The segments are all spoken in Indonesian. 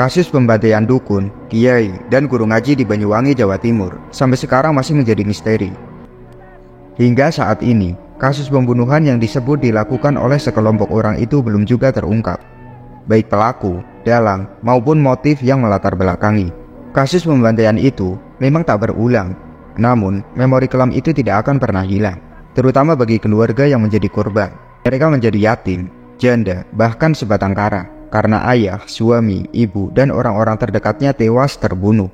Kasus pembantaian dukun, kiai, dan guru ngaji di Banyuwangi, Jawa Timur sampai sekarang masih menjadi misteri. Hingga saat ini, kasus pembunuhan yang disebut dilakukan oleh sekelompok orang itu belum juga terungkap, baik pelaku, dalang, maupun motif yang melatar belakangi. Kasus pembantaian itu memang tak berulang, namun memori kelam itu tidak akan pernah hilang, terutama bagi keluarga yang menjadi korban. Mereka menjadi yatim, janda, bahkan sebatang kara, karena ayah, suami, ibu, dan orang-orang terdekatnya tewas terbunuh.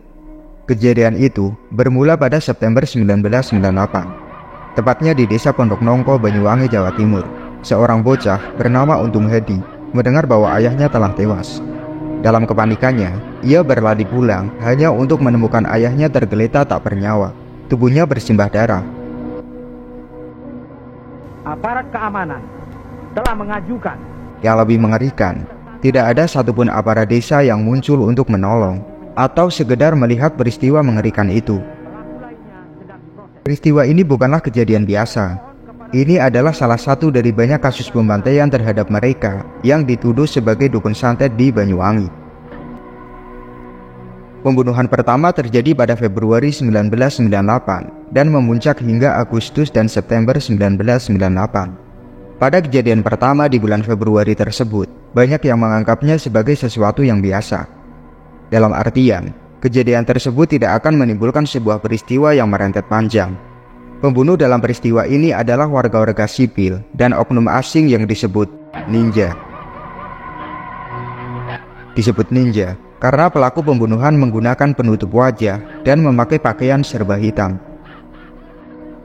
Kejadian itu bermula pada September 1998, tepatnya di desa Pondok Nongko, Banyuwangi, Jawa Timur. Seorang bocah bernama Untung Hadi mendengar bahwa ayahnya telah tewas. Dalam kepanikannya, ia berlari pulang hanya untuk menemukan ayahnya tergeletak tak bernyawa. Tubuhnya bersimbah darah. Aparat keamanan telah mengajukan. Yang lebih mengerikan, tidak ada satupun aparat desa yang muncul untuk menolong atau sekedar melihat peristiwa mengerikan itu. Peristiwa ini bukanlah kejadian biasa. Ini adalah salah satu dari banyak kasus pembantaian terhadap mereka yang dituduh sebagai dukun santet di Banyuwangi. Pembunuhan pertama terjadi pada Februari 1998 dan memuncak hingga Agustus dan September 1998. Pada kejadian pertama di bulan Februari tersebut, banyak yang menganggapnya sebagai sesuatu yang biasa. Dalam artian, kejadian tersebut tidak akan menimbulkan sebuah peristiwa yang merentet panjang. Pembunuh dalam peristiwa ini adalah warga-warga sipil dan oknum asing yang disebut ninja. Disebut ninja karena pelaku pembunuhan menggunakan penutup wajah dan memakai pakaian serba hitam.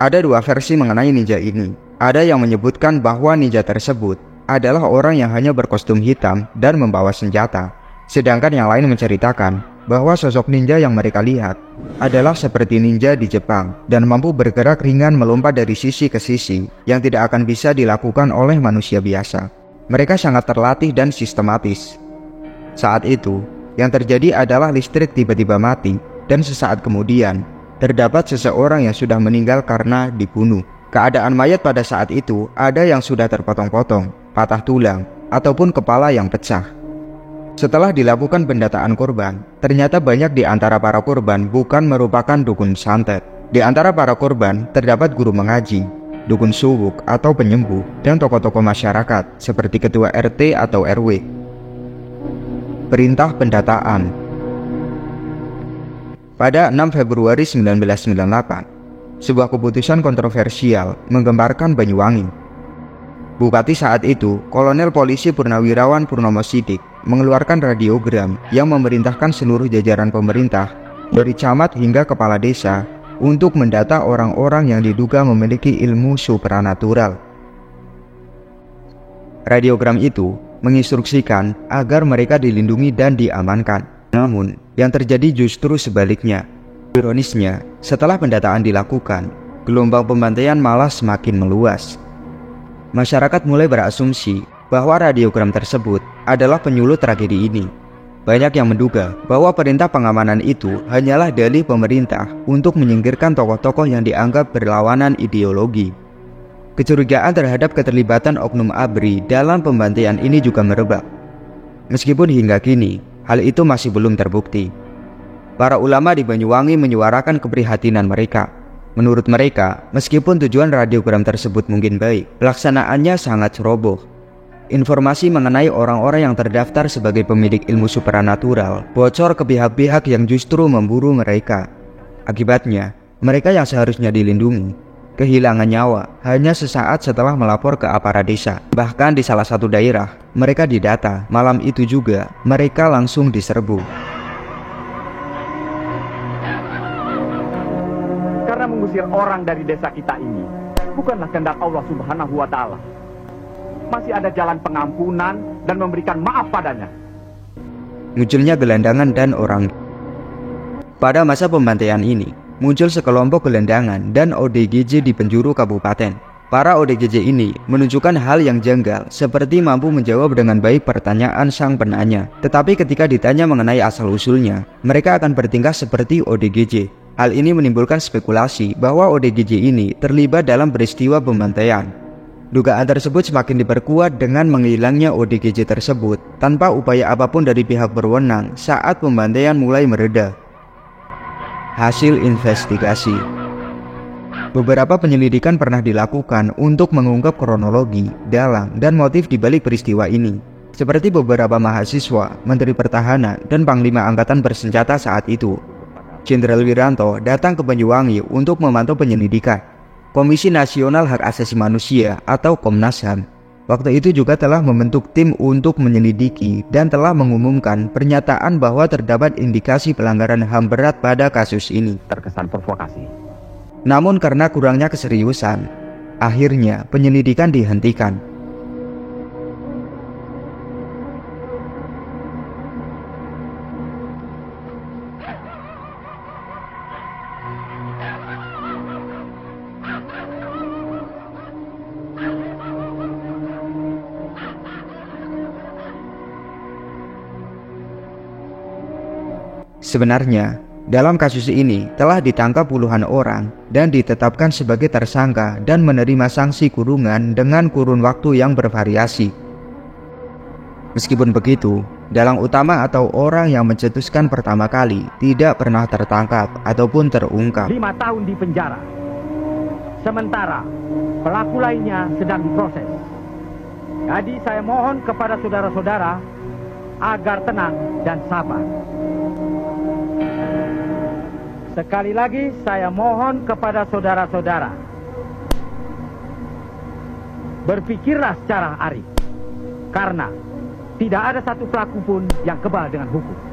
Ada dua versi mengenai ninja ini. Ada yang menyebutkan bahwa ninja tersebut adalah orang yang hanya berkostum hitam dan membawa senjata. Sedangkan yang lain menceritakan bahwa sosok ninja yang mereka lihat adalah seperti ninja di Jepang dan mampu bergerak ringan melompat dari sisi ke sisi yang tidak akan bisa dilakukan oleh manusia biasa. Mereka sangat terlatih dan sistematis. Saat itu, yang terjadi adalah listrik tiba-tiba mati dan sesaat kemudian terdapat seseorang yang sudah meninggal karena dibunuh. Keadaan mayat pada saat itu ada yang sudah terpotong-potong, patah tulang, ataupun kepala yang pecah. Setelah dilakukan pendataan korban, ternyata banyak di antara para korban bukan merupakan dukun santet. Di antara para korban terdapat guru mengaji, dukun suwuk atau penyembuh, dan tokoh-tokoh masyarakat seperti ketua RT atau RW. Perintah pendataan. Pada 6 Februari 1998, sebuah keputusan kontroversial menggemparkan Banyuwangi. Bupati saat itu, Kolonel Polisi Purnawirawan Purnomo Sidik, mengeluarkan radiogram yang memerintahkan seluruh jajaran pemerintah, dari camat hingga kepala desa, untuk mendata orang-orang yang diduga memiliki ilmu supranatural. Radiogram itu menginstruksikan agar mereka dilindungi dan diamankan. Namun, yang terjadi justru sebaliknya. Ironisnya, setelah pendataan dilakukan, gelombang pembantaian malah semakin meluas. Masyarakat mulai berasumsi bahwa radiogram tersebut adalah penyulut tragedi ini. Banyak yang menduga bahwa perintah pengamanan itu hanyalah dalih pemerintah untuk menyingkirkan tokoh-tokoh yang dianggap berlawanan ideologi. Kecurigaan terhadap keterlibatan oknum ABRI dalam pembantaian ini juga merebak. Meskipun hingga kini, hal itu masih belum terbukti. Para ulama di Banyuwangi menyuarakan keprihatinan mereka. Menurut mereka, meskipun tujuan radiogram tersebut mungkin baik, pelaksanaannya sangat ceroboh. Informasi mengenai orang-orang yang terdaftar sebagai pemilik ilmu supranatural bocor ke pihak-pihak yang justru memburu mereka. Akibatnya, mereka yang seharusnya dilindungi kehilangan nyawa hanya sesaat setelah melapor ke aparat desa. Bahkan di salah satu daerah, mereka didata. Malam itu juga, mereka langsung diserbu. Karena mengusir orang dari desa kita ini bukanlah kehendak Allah Subhanahu wa Ta'ala. Masih ada jalan pengampunan dan memberikan maaf padanya. Munculnya gelandangan dan orang. Pada masa pembantaian ini, muncul sekelompok gelandangan dan ODGJ di penjuru kabupaten. Para ODGJ ini menunjukkan hal yang janggal, seperti mampu menjawab dengan baik pertanyaan sang penanya. Tetapi ketika ditanya mengenai asal-usulnya, mereka akan bertingkah seperti ODGJ. Hal ini menimbulkan spekulasi bahwa ODGJ ini terlibat dalam peristiwa pembantaian. Dugaan tersebut semakin diperkuat dengan menghilangnya ODGJ tersebut tanpa upaya apapun dari pihak berwenang saat pembantaian mulai mereda. Hasil investigasi. Beberapa penyelidikan pernah dilakukan untuk mengungkap kronologi, dalang, dan motif di balik peristiwa ini. Seperti beberapa mahasiswa, Menteri Pertahanan, dan Panglima Angkatan Bersenjata saat itu. Jenderal Wiranto datang ke Banyuwangi untuk memantau penyelidikan. Komisi Nasional Hak Asasi Manusia atau Komnas HAM waktu itu juga telah membentuk tim untuk menyelidiki dan telah mengumumkan pernyataan bahwa terdapat indikasi pelanggaran HAM berat pada kasus ini. Terkesan provokasi. Namun karena kurangnya keseriusan, akhirnya penyelidikan dihentikan. Sebenarnya, dalam kasus ini telah ditangkap puluhan orang dan ditetapkan sebagai tersangka dan menerima sanksi kurungan dengan kurun waktu yang bervariasi. Meskipun begitu, dalang utama atau orang yang mencetuskan pertama kali tidak pernah tertangkap ataupun terungkap. 5 tahun di penjara. Sementara pelaku lainnya sedang diproses. Jadi saya mohon kepada saudara-saudara agar tenang dan sabar. Sekali lagi saya mohon kepada saudara-saudara, berpikirlah secara arif, karena tidak ada satu pelaku pun yang kebal dengan hukum.